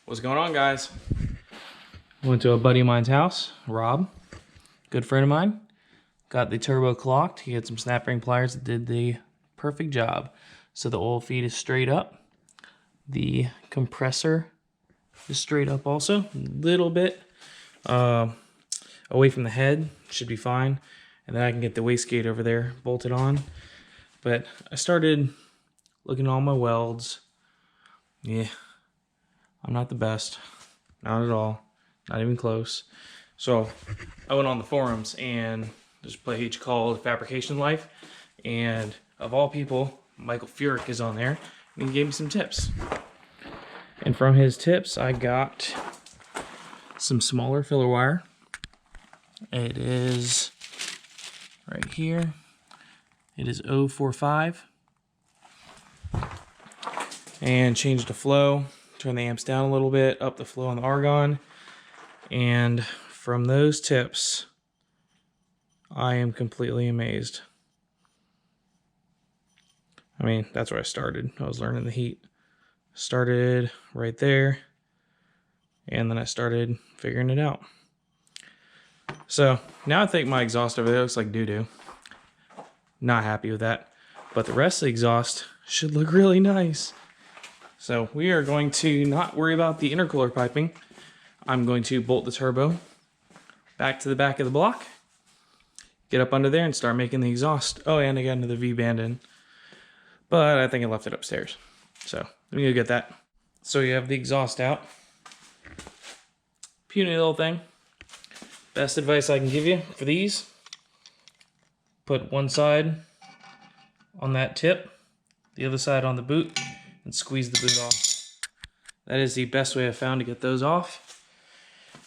What's going on, guys? Went to a buddy of mine's house, Rob, good friend of mine. Got the turbo clocked. He had some snap ring pliers that did the perfect job. So the oil feed is straight up. The compressor is straight up also. A little bit away from the head, should be fine. And then I can get the wastegate over there bolted on. But I started looking at all my welds. Yeah, I'm not the best. Not at all. Not even close. So I went on the forums and there's a page called Fabrication Life. And of all people, Michael Furick is on there. And he gave me some tips. And from his tips, I got some smaller filler wire. It is right here. It is 045. And change the flow. Turn the amps down a little bit. Up the flow on the argon. And from those tips, I am completely amazed. I mean, that's where I started. I was learning the heat. Started right there. And then I started figuring it out. So now I think my exhaust over there looks like doo-doo. Not happy with that. But the rest of the exhaust should look really nice. So we are going to not worry about the intercooler piping. I'm going to bolt the turbo back to the back of the block. Get up under there and start making the exhaust. Oh, and I got into the V-band in. But I think I left it upstairs. So let me go get that. So you have the exhaust out. Puny little thing. Best advice I can give you for these. Put one side on that tip, the other side on the boot, and squeeze the boot off. That is the best way I've found to get those off.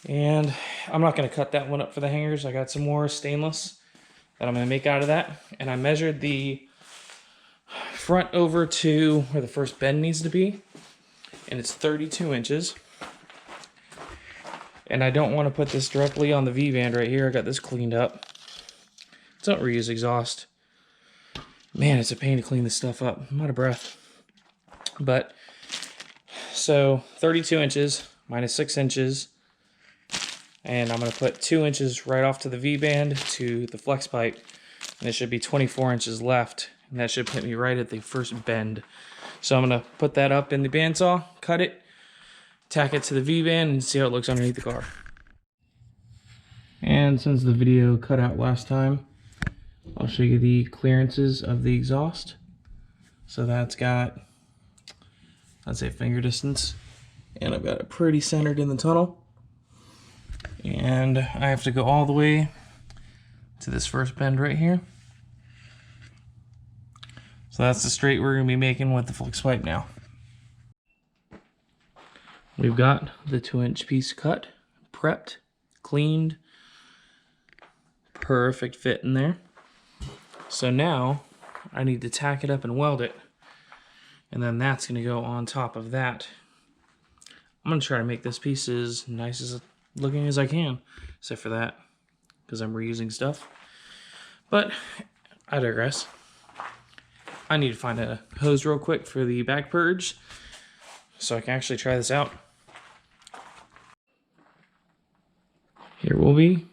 And I'm not going to cut that one up for the hangers. I got some more stainless that I'm going to make out of that. And I measured the front over to where the first bend needs to be. And it's 32 inches. And I don't want to put this directly on the V-band right here. I got this cleaned up. Don't reuse exhaust. Man, it's a pain to clean this stuff up. I'm out of breath. But, so 32 inches minus 6 inches. And I'm going to put 2 inches right off to the V-band to the flex pipe. And there should be 24 inches left. And that should put me right at the first bend. So I'm going to put that up in the bandsaw, cut it, tack it to the V-band, and see how it looks underneath the car. And since the video cut out last time, I'll show you the clearances of the exhaust. So that's got, I'd say, finger distance. And I've got it pretty centered in the tunnel. And I have to go all the way to this first bend right here. So that's the straight we're going to be making with the flex pipe now. We've got the 2-inch piece cut, prepped, cleaned. Perfect fit in there. So now I need to tack it up and weld it. And then that's going to go on top of that. I'm going to try to make this piece as nice as looking as I can, except for that, because I'm reusing stuff. But I digress. I need to find a hose real quick for the back purge so I can actually try this out. Here will be.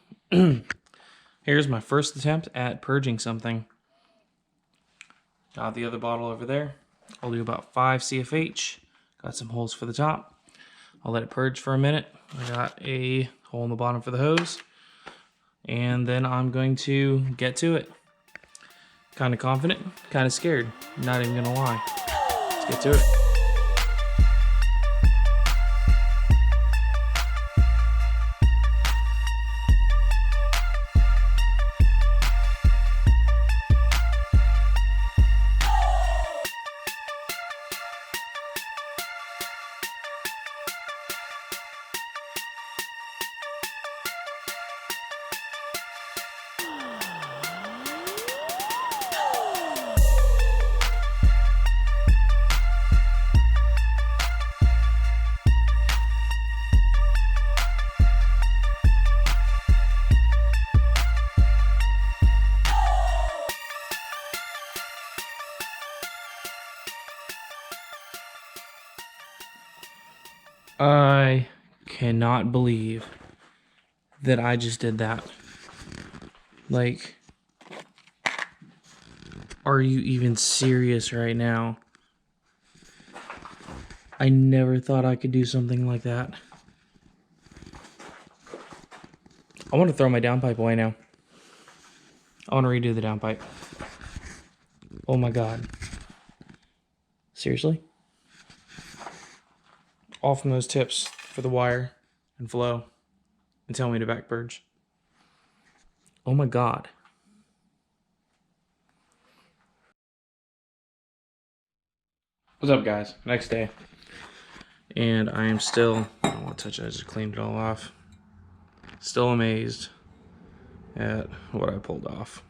Here's my first attempt at purging something. Got the other bottle over there. I'll do about 5 CFH. Got some holes for the top. I'll let it purge for a minute. I got a hole in the bottom for the hose. And then I'm going to get to it. Kind of confident, kind of scared. Not even gonna lie. Let's get to it. I cannot believe that I just did that. Like, are you even serious right now? I never thought I could do something like that. I want to throw my downpipe away now. I want to redo the downpipe. Oh my god. Seriously? All from those tips for the wire and flow and tell me to back purge. Oh my god. What's up, guys? Next day. And I am still, I don't want to touch it, I just cleaned it all off. Still amazed at what I pulled off.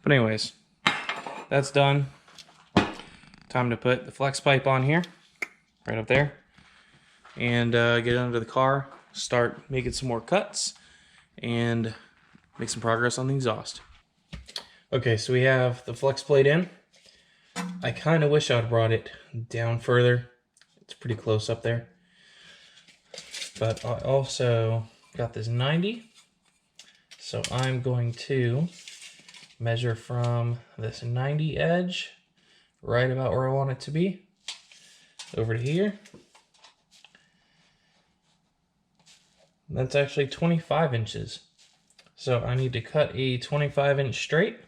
But anyways, that's done. Time to put the flex pipe on here, right up there, and get it under the car, start making some more cuts, and make some progress on the exhaust. Okay, so we have the flex plate in. I kind of wish I'd brought it down further. It's pretty close up there. But I also got this 90. So I'm going to measure from this 90 edge, right about where I want it to be, over to here. That's actually 25 inches. So I need to cut a 25-inch straight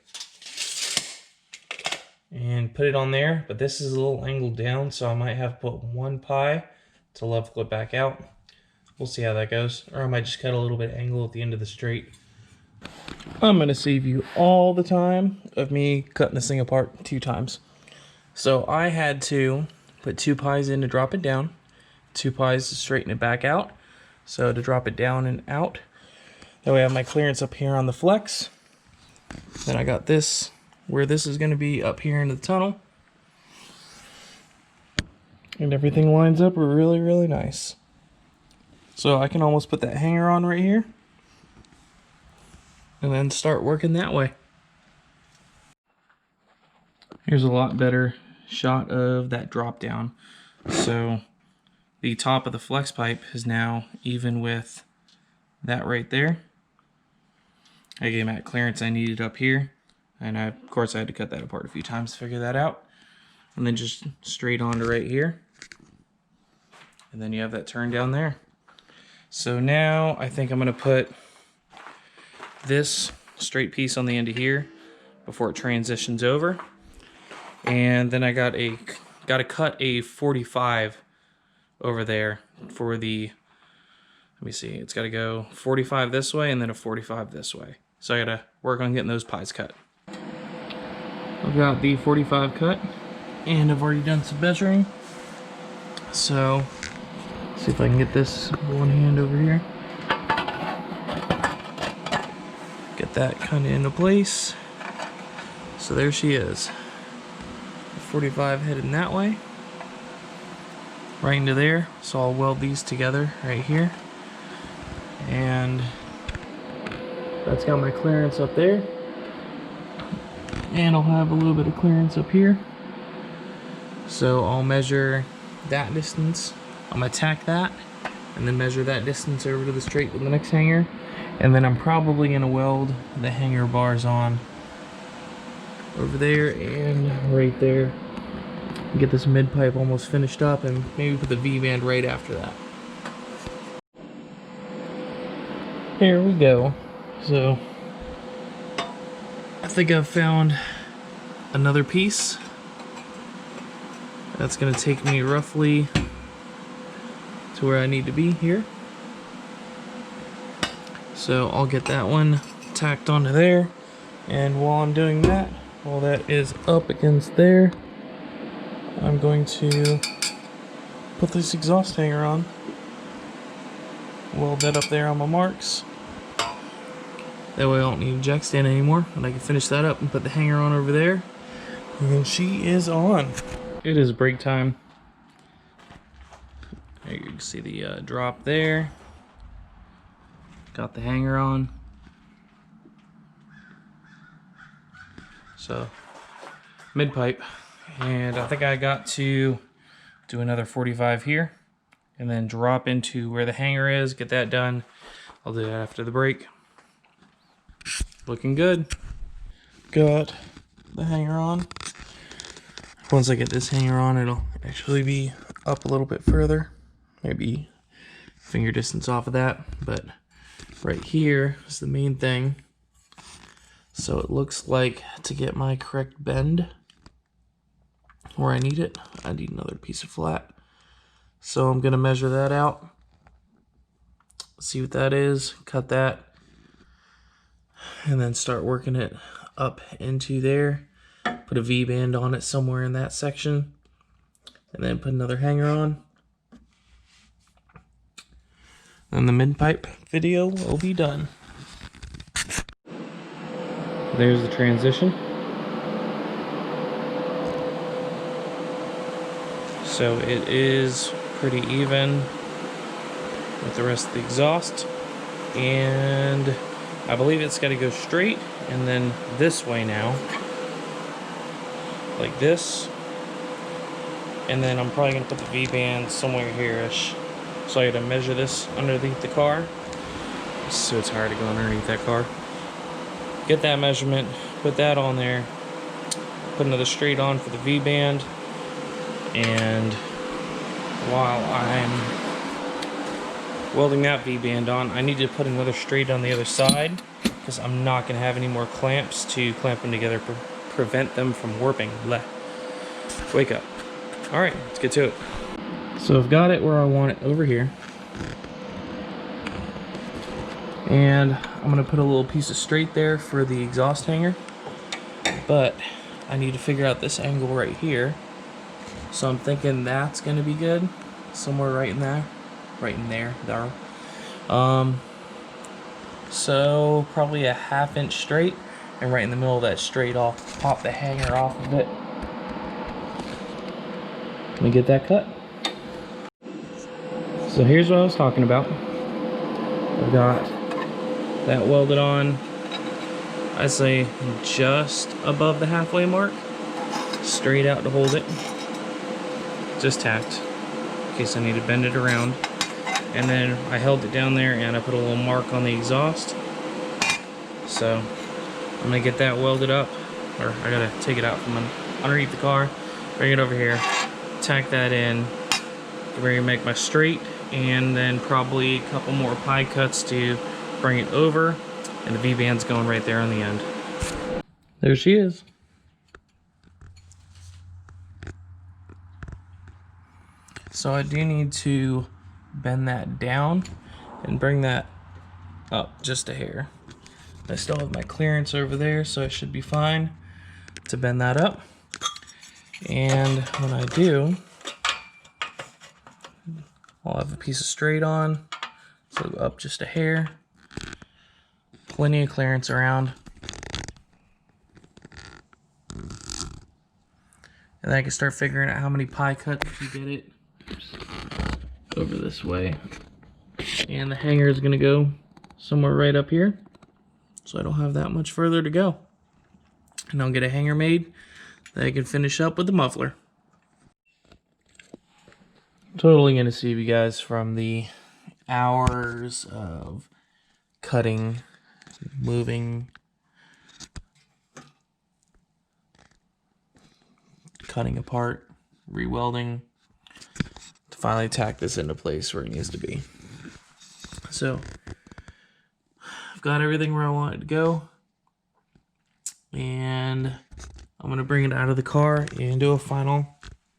and put it on there, but this is a little angled down, so I might have to put one pie to level it back out. We'll see how that goes. Or I might just cut a little bit of angle at the end of the straight. I'm gonna save you all the time of me cutting this thing apart 2 times. So I had to put 2 pies in to drop it down, 2 pies to straighten it back out. So to drop it down and out. That way I have my clearance up here on the flex. Then I got this, where this is gonna be up here into the tunnel. And everything lines up really, really nice. So I can almost put that hanger on right here and then start working that way. Here's a lot better shot of that drop down. So the top of the flex pipe is now even with that right there. I gave that clearance I needed up here, and of course I had to cut that apart a few times to figure that out. And then just straight on to right here. And then you have that turn down there. So now I think I'm gonna put this straight piece on the end of here before it transitions over. And then I gotta cut a 45 over there for the, let me see, it's gotta go 45 this way and then a 45 this way. So I gotta work on getting those pies cut. I've got the 45 cut and I've already done some measuring. So see if I can get this one hand over here. Get that kind of into place. So there she is. 45 heading that way. Right into there. So I'll weld these together right here. And that's got my clearance up there. And I'll have a little bit of clearance up here. So I'll measure that distance. I'm gonna tack that and then measure that distance over to the straight with the next hanger. And then I'm probably gonna weld the hanger bars on over there and right there. Get this mid pipe almost finished up and maybe put the V-band right after that. Here we go. So I think I've found another piece. That's gonna take me roughly to where I need to be here. So I'll get that one tacked onto there. And while I'm doing that, while that is up against there, I'm going to put this exhaust hanger on. Weld that up there on my marks. That way I don't need a jack stand anymore, and I can finish that up and put the hanger on over there. And she is on. It is break time. There you can see the drop there. Got the hanger on. So mid pipe, and I think I got to do another 45 here, and then drop into where the hanger is, get that done. I'll do that after the break. Looking good. Got the hanger on. Once I get this hanger on, it'll actually be up a little bit further, maybe finger distance off of that, but right here is the main thing. So it looks like to get my correct bend where I need it, I need another piece of flat. So I'm gonna measure that out, see what that is, cut that, and then start working it up into there. Put a V-band on it somewhere in that section, and then put another hanger on. And the mid-pipe video will be done. There's the transition. So it is pretty even with the rest of the exhaust. And I believe it's got to go straight and then this way now. Like this. And then I'm probably going to put the V-band somewhere here-ish. So I got to measure this underneath the car. So it's hard to go underneath that car. Get that measurement, put that on there, put another straight on for the V-band, and while I'm welding that V-band on, I need to put another straight on the other side because I'm not going to have any more clamps to clamp them together, prevent them from warping. Blech. Wake up. Alright, let's get to it. So I've got it where I want it over here. And I'm going to put a little piece of straight there for the exhaust hanger. But I need to figure out this angle right here. So I'm thinking that's going to be good. Somewhere right in there. Right in there. There. So probably a 1/2 inch straight. And right in the middle of that straight, I'll pop the hanger off of it. Let me get that cut. So here's what I was talking about. I've got that welded on, I'd say just above the halfway mark, straight out to hold it, just tacked, in case I need to bend it around. And then I held it down there and I put a little mark on the exhaust. So I'm gonna get that welded up, or I gotta take it out from underneath the car, bring it over here, tack that in, ready to make my straight, and then probably a couple more pie cuts to bring it over, and the V-band's going right there on the end. There she is. So I do need to bend that down and bring that up just a hair. I still have my clearance over there, so I should be fine to bend that up. And when I do, I'll have a piece of straight on, so go up just a hair. Plenty of clearance around. And then I can start figuring out how many pie cuts to get it. Over this way. And the hanger is going to go somewhere right up here. So I don't have that much further to go. And I'll get a hanger made that I can finish up with the muffler. Totally going to save you guys from the hours of cutting, moving, cutting apart, rewelding, to finally tack this into place where it needs to be. So I've got everything where I want it to go, and I'm going to bring it out of the car and do a final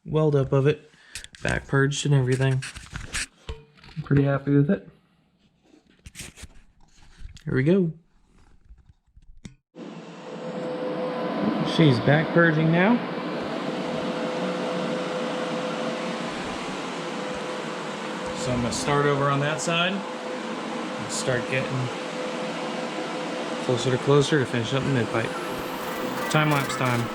weld up of it, back purged and everything. I'm pretty happy with it. Here we go. She's back purging now. So I'm going to start over on that side and start getting closer to finish up the mid-pipe. Time-lapse time.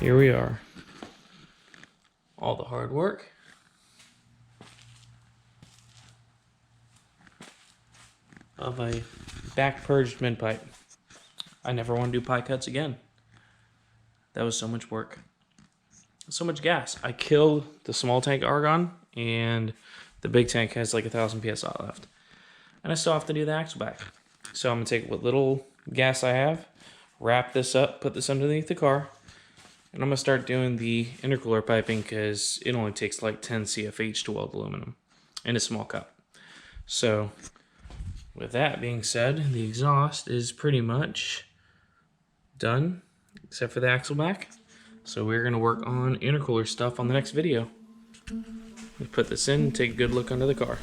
here we are. All the hard work. Of a back purged mid pipe. I never want to do pie cuts again. That was so much work. So much gas. I killed the small tank argon, and the big tank has like 1,000 psi left. And I still have to do the axle back. So I'm going to take what little gas I have, wrap this up, put this underneath the car, and I'm going to start doing the intercooler piping because it only takes like 10 CFH to weld aluminum in a small cup. So with that being said, the exhaust is pretty much done, except for the axle back. So we're going to work on intercooler stuff on the next video. We put this in and take a good look under the car.